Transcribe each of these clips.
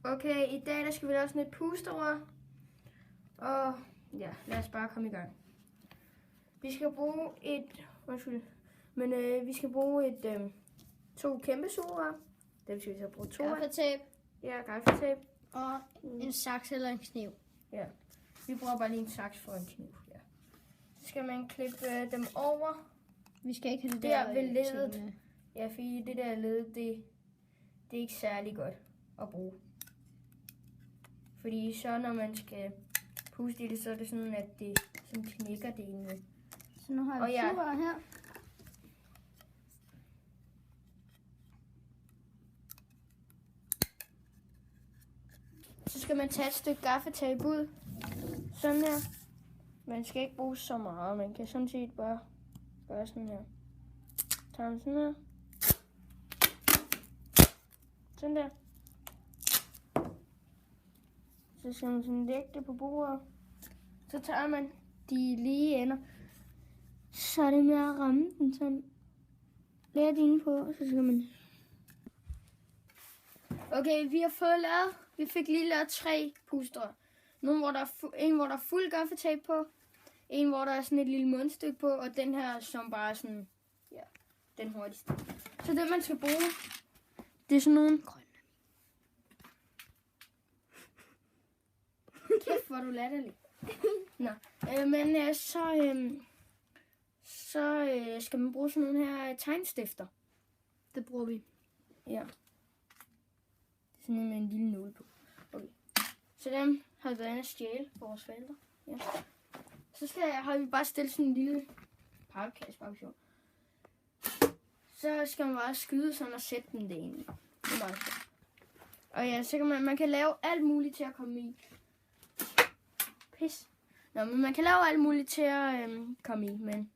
Okay, i dag der skal vi lave sådan et pusterør. Og ja, lad os bare komme i gang. Vi skal bruge to kæmpe sugerør. Det vil vi så bruge 2 af. Gaffatape. Ja, gaffatape. Og en saks eller en kniv. Ja, vi bruger bare lige en saks for en kniv. Ja. Så skal man klippe dem over. Vi skal ikke have det der ved leddet. Ja, fordi det der led, det er ikke særlig godt at bruge. Fordi så når man skal puste i det, så er det sådan, at det sådan knækker det ene. Så nu har vi sugerør her. Så skal man tage et stykke gaffatape ud. Sådan her. Man skal ikke bruge så meget. Man kan sådan set bare gøre sådan her. Tager man sådan her. Sådan der. Så skal man sådan lægge det på bordet. Så tager man de lige ender. Så er det med at ramme den sådan lidt inde på. Og så skal man... Okay, vi har fået lavet. Vi fik lige lavet 3 puster. En, hvor der er fuld gaffatape på. En, hvor der er sådan et lille mundstykke på. Og den her, som bare er sådan... Ja, den hurtigste. Så det, man skal bruge, det er sådan nogle... Kæft, hvor du latterlig. Nå, så skal man bruge sådan nogle her tegnstifter. Det bruger vi. Ja. Sådan en med en lille nål på. Okay. Så dem har vi været inde og stjæle på vores forældre. Ja. Så har vi bare stillet sådan en lille pakkekasse bag. Så skal man bare skyde sådan og sætte den det egentlig. Det er meget fedt. Og ja, så kan man kan lave alt muligt til at komme i. Pis. Nå, men man kan lave alt muligt til at komme i. Men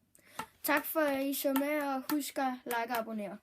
tak for at I så med, og husk at like og abonnere.